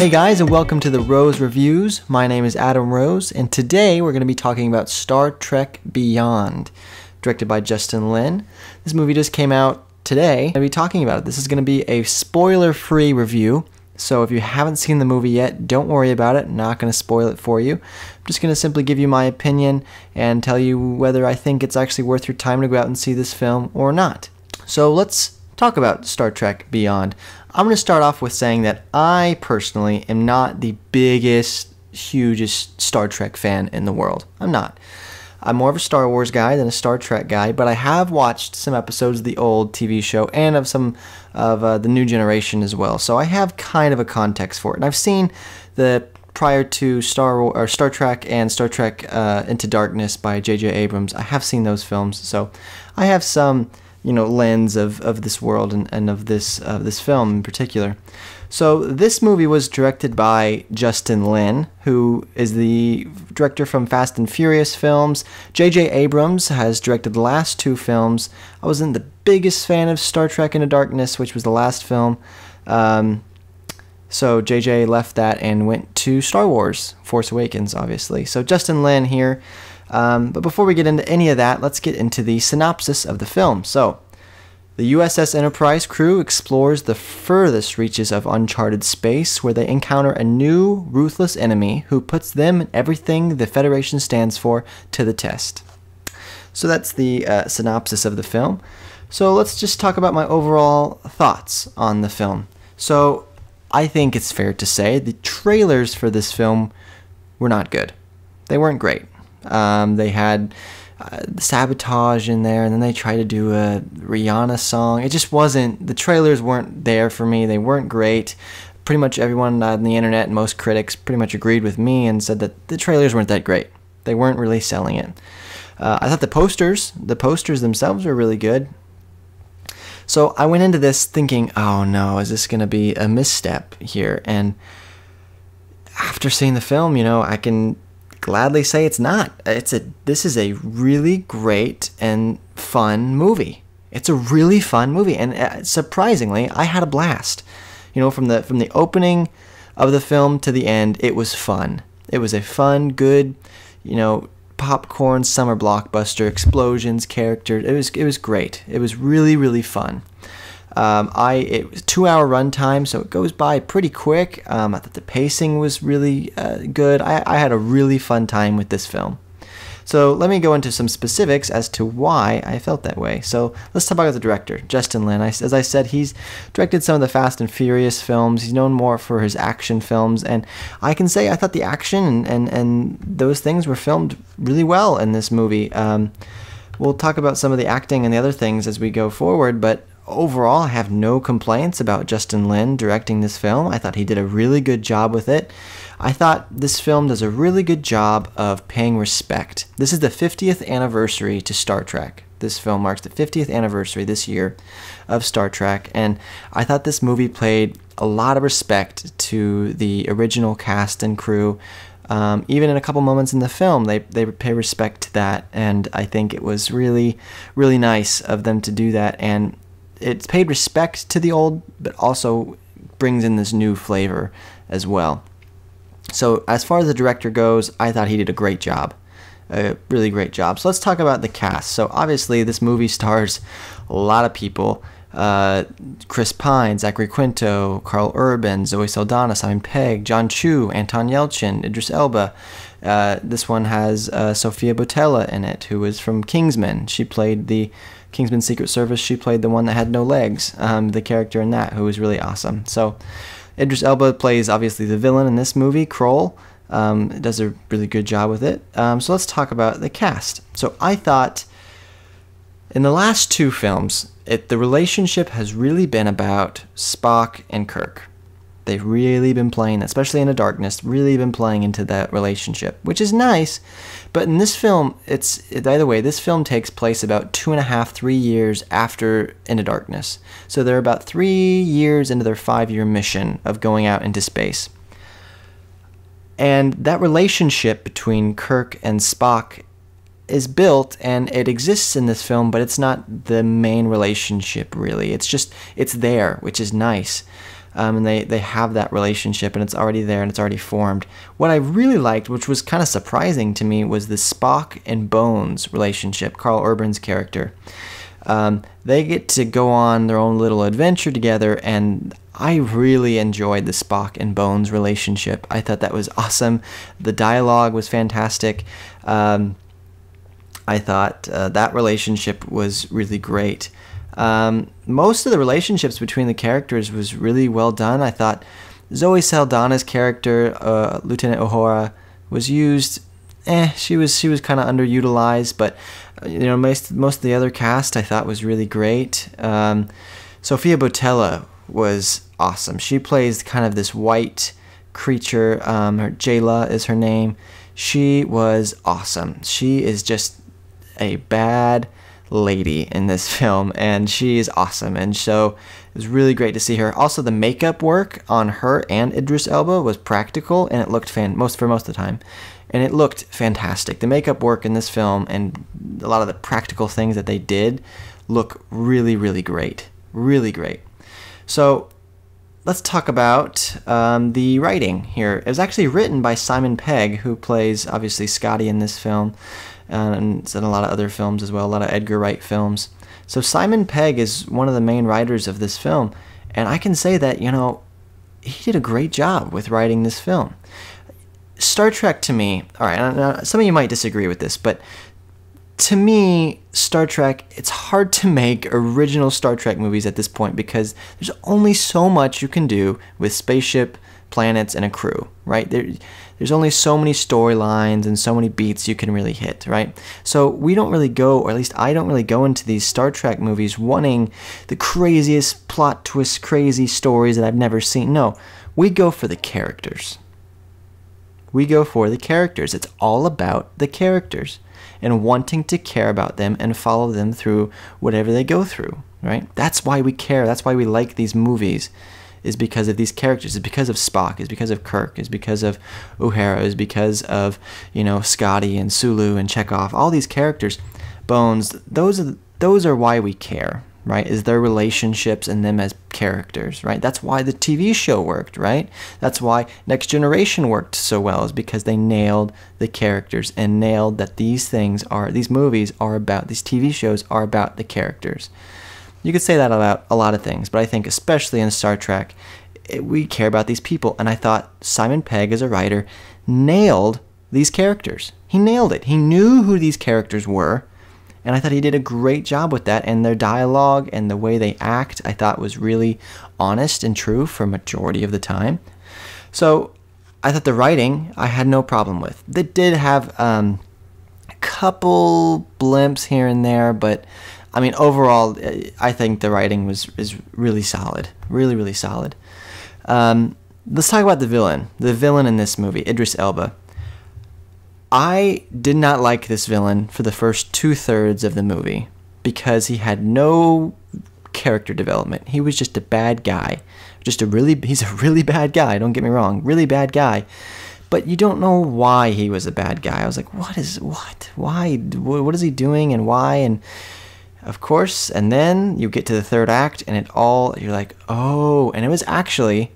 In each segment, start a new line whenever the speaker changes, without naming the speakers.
Hey guys, and welcome to the Rose Reviews. My name is Adam Rose, and today we're going to be talking about Star Trek Beyond, directed by Justin Lin. This movie just came out today. I'm going to be talking about it. This is going to be a spoiler-free review, so if you haven't seen the movie yet, don't worry about it. I'm not going to spoil it for you. I'm just going to simply give you my opinion and tell you whether I think it's actually worth your time to go out and see this film or not. So let's talk about Star Trek Beyond. I'm going to start off with saying that I personally am not the biggest, hugest Star Trek fan in the world. I'm not. I'm more of a Star Wars guy than a Star Trek guy, but I have watched some episodes of the old TV show and of some of the new generation as well. So I have kind of a context for it. And I've seen the prior to Star Trek and Star Trek Into Darkness by J.J. Abrams. I have seen those films, so I have some lens of this world and of this film in particular. So this movie was directed by Justin Lin, who is the director from Fast and Furious films. J.J. Abrams has directed the last two films. I wasn't the biggest fan of Star Trek Into Darkness, which was the last film. So J.J. left that and went to Star Wars, Force Awakens, obviously. So Justin Lin here. But before we get into any of that, let's get into the synopsis of the film. So, the USS Enterprise crew explores the furthest reaches of uncharted space, where they encounter a new, ruthless enemy who puts them and everything the Federation stands for to the test. So that's the synopsis of the film. So let's just talk about my overall thoughts on the film. So, I think it's fair to say the trailers for this film were not good. They weren't great. They had Sabotage in there, and then they tried to do a Rihanna song. It just wasn't, the trailers weren't there for me. They weren't great. Pretty much everyone on the internet and most critics pretty much agreed with me and said that the trailers weren't that great. They weren't really selling it. I thought the posters themselves were really good. So I went into this thinking, oh no, is this going to be a misstep here? And after seeing the film, I can gladly say it's not. This is a really great and fun movie. It's a really fun movie, and surprisingly, I had a blast. From the opening of the film to the end, it was fun. It was a fun, good, popcorn summer blockbuster, explosions, characters. It was great. It was really, really fun. It was a 2-hour runtime, so it goes by pretty quick. I thought the pacing was really good. I had a really fun time with this film. So let me go into some specifics as to why I felt that way. So let's talk about the director, Justin Lin. As I said, he's directed some of the Fast and Furious films. He's known more for his action films, and I can say I thought the action and those things were filmed really well in this movie. We'll talk about some of the acting and the other things as we go forward, but overall, I have no complaints about Justin Lin directing this film. I thought he did a really good job with it. I thought this film does a really good job of paying respect. This is the 50th anniversary to Star Trek. This film marks the 50th anniversary this year of Star Trek, and I thought this movie paid a lot of respect to the original cast and crew. Even in a couple moments in the film, they pay respect to that, and I think it was really, really nice of them to do that, and it's paid respect to the old, but also brings in this new flavor as well. So as far as the director goes, I thought he did a great job. A really great job. So let's talk about the cast. So obviously this movie stars a lot of people. Chris Pine, Zachary Quinto, Carl Urban, Zoe Saldana, Simon Pegg, John Chu, Anton Yelchin, Idris Elba. This one has Sofia Boutella in it, who is from Kingsman. She played the Kingsman Secret Service. She played the one that had no legs, the character in that, who was really awesome. So Idris Elba plays, obviously, the villain in this movie, Kroll. Does a really good job with it. So let's talk about the cast. So I thought in the last two films, the relationship has really been about Spock and Kirk. They've really been playing, especially in the Darkness, really been playing into that relationship, which is nice. But in this film, by the way, this film takes place about 2.5, 3 years after Into Darkness. So they're about 3 years into their 5-year mission of going out into space. And that relationship between Kirk and Spock is built, and it exists in this film, but it's not the main relationship, really. It's there, which is nice. and they have that relationship, and it's already there and it's already formed. What I really liked, which was kind of surprising to me, was the Spock and Bones relationship, Carl Urban's character. They get to go on their own little adventure together, and I really enjoyed the Spock and Bones relationship. I thought that was awesome. The dialogue was fantastic. I thought that relationship was really great. Most of the relationships between the characters was really well done. I thought Zoe Saldana's character, Lieutenant Uhura, was used. She was kind of underutilized, but most of the other cast I thought was really great. Sofia Boutella was awesome. She plays kind of this white creature. Jayla is her name. She was awesome. She is just a bad lady in this film, and she is awesome, and so it was really great to see her. Also, the makeup work on her and Idris Elba was practical, and it looked for most of the time, and it looked fantastic. The makeup work in this film and a lot of the practical things that they did look really, really great. Really great. So let's talk about the writing here. It was actually written by Simon Pegg, who plays obviously Scotty in this film, and it's in a lot of other films as well, a lot of Edgar Wright films. So Simon Pegg is one of the main writers of this film, and I can say that, he did a great job with writing this film. Star Trek to me, all right, some of you might disagree with this, but to me, Star Trek, it's hard to make original Star Trek movies at this point because there's only so much you can do with spaceship, planets, and a crew, right? There's only so many storylines and so many beats you can really hit, right? So we don't really go, or at least I don't really go into these Star Trek movies wanting the craziest plot twists, crazy stories that I've never seen. No, we go for the characters. We go for the characters. It's all about the characters and wanting to care about them and follow them through whatever they go through, right? That's why we care. That's why we like these movies, is because of these characters. It's because of Spock. It's because of Kirk. It's because of Uhura. It's because of, Scotty and Sulu and Chekhov. All these characters, Bones, those are why we care, right? Is their relationships and them as characters, right? That's why the TV show worked, right? That's why Next Generation worked so well, is because they nailed the characters and nailed that these movies are about, these TV shows are about the characters. You could say that about a lot of things, but I think especially in Star Trek, we care about these people, and I thought Simon Pegg, as a writer, nailed these characters. He nailed it. He knew who these characters were, and I thought he did a great job with that, and their dialogue and the way they act, I thought was really honest and true for a majority of the time. So I thought the writing, I had no problem with. They did have a couple blimps here and there, but overall, I think the writing is really solid. Really, really solid. Let's talk about the villain. The villain in this movie, Idris Elba. I did not like this villain for the first 2/3 of the movie because he had no character development. He was just a bad guy. He's a really bad guy, don't get me wrong. Really bad guy. But you don't know why he was a bad guy. I was like, why? What is he doing and why? And of course, and then you get to the third act and you're like, oh, and it was actually,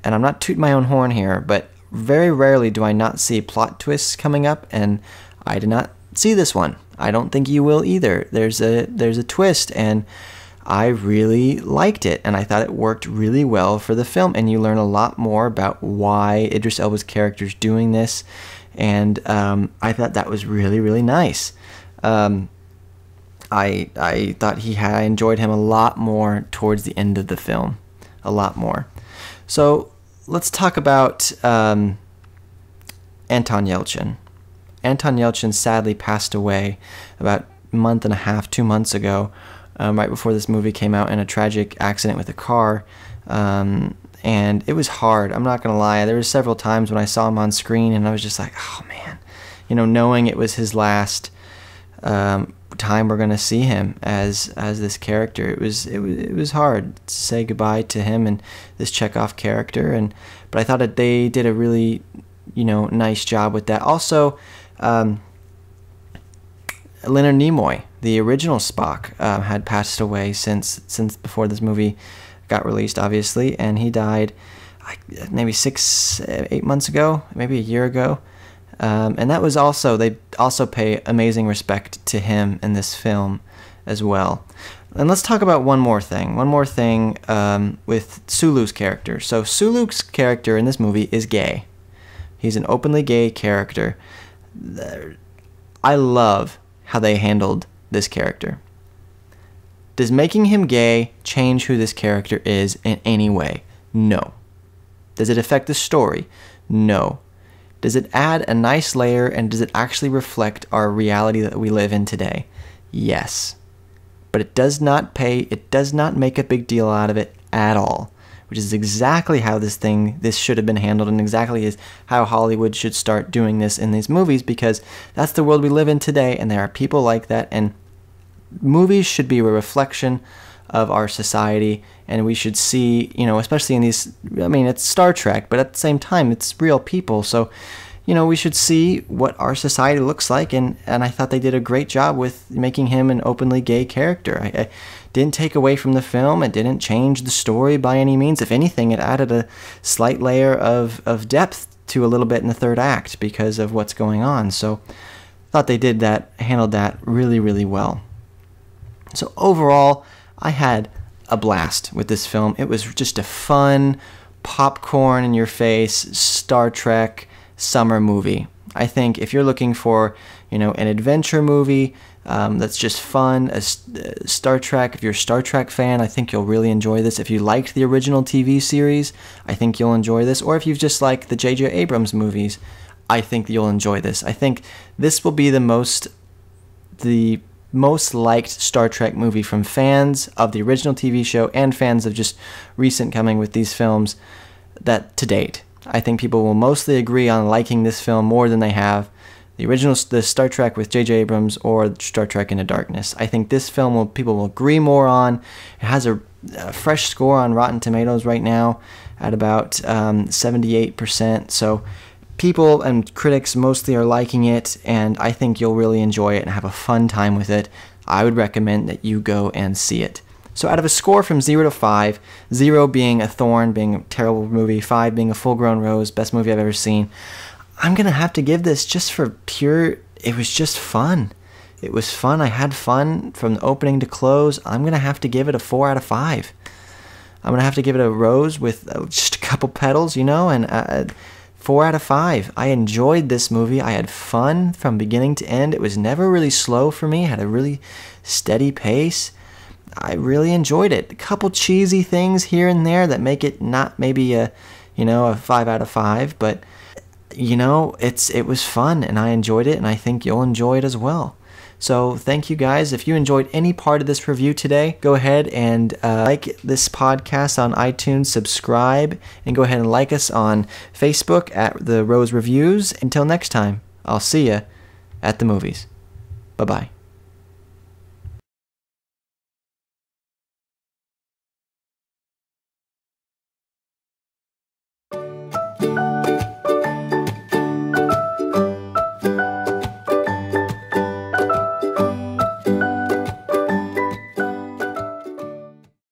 and I'm not tooting my own horn here, but very rarely do I not see plot twists coming up, and I did not see this one. I don't think you will either. There's a twist, and I really liked it, and I thought it worked really well for the film, and you learn a lot more about why Idris Elba's character is doing this, and I thought that was really, really nice. I thought I enjoyed him a lot more towards the end of the film, a lot more. So let's talk about Anton Yelchin. Anton Yelchin sadly passed away about a month and a half, 2 months ago, right before this movie came out, in a tragic accident with a car. And it was hard. I'm not going to lie. There were several times when I saw him on screen and I was just like, oh man, knowing it was his last time we're going to see him as this character. It was hard to say goodbye to him and this Chekhov character, but I thought that they did a really nice job with that. Also, Leonard Nimoy, the original Spock, had passed away since before this movie got released, obviously, and he died maybe 8 months ago, maybe a year ago. And that was also, they also pay amazing respect to him in this film as well. And let's talk about one more thing with Sulu's character. So Sulu's character in this movie is gay. He's an openly gay character. I love how they handled this character. Does making him gay change who this character is in any way? No. Does it affect the story? No. Does it add a nice layer, and does it actually reflect our reality that we live in today? Yes. But it does not make a big deal out of it at all, which is exactly how this should have been handled, and exactly is how Hollywood should start doing this in these movies, because that's the world we live in today, and there are people like that, and movies should be a reflection of our society, and we should see, especially in these, it's Star Trek, but at the same time, it's real people, so, we should see what our society looks like, and I thought they did a great job with making him an openly gay character. I didn't take away from the film, it didn't change the story by any means. If anything, it added a slight layer of depth to a little bit in the third act because of what's going on, so I thought they handled that really, really well. So overall, I had a blast with this film. It was just a fun, popcorn in your face, Star Trek summer movie. I think if you're looking for, an adventure movie that's just fun, Star Trek, if you're a Star Trek fan, I think you'll really enjoy this. If you liked the original TV series, I think you'll enjoy this. Or if you've just liked the J.J. Abrams movies, I think you'll enjoy this. I think this will be the most liked Star Trek movie from fans of the original TV show and fans of just recent coming with these films that to date. I think people will mostly agree on liking this film more than they have the Star Trek with J.J. Abrams or Star Trek Into Darkness. I think this film people will agree more on. It has a fresh score on Rotten Tomatoes right now at about 78%. So people and critics mostly are liking it, and I think you'll really enjoy it and have a fun time with it. I would recommend that you go and see it. So out of a score from 0 to 5, 0 being a thorn, being a terrible movie, 5 being a full-grown rose, best movie I've ever seen, I'm going to have to give this just for it was just fun. It was fun. I had fun from the opening to close. I'm going to have to give it a 4 out of 5. I'm going to have to give it a rose with just a couple petals, and 4 out of 5. I enjoyed this movie. I had fun from beginning to end. It was never really slow for me. It had a really steady pace. I really enjoyed it. A couple cheesy things here and there that make it not maybe a 5 out of 5, but it was fun, and I enjoyed it, and I think you'll enjoy it as well. So thank you guys. If you enjoyed any part of this review today, go ahead and like this podcast on iTunes, subscribe, and go ahead and like us on Facebook at The Rose Reviews. Until next time, I'll see you at the movies. Bye-bye.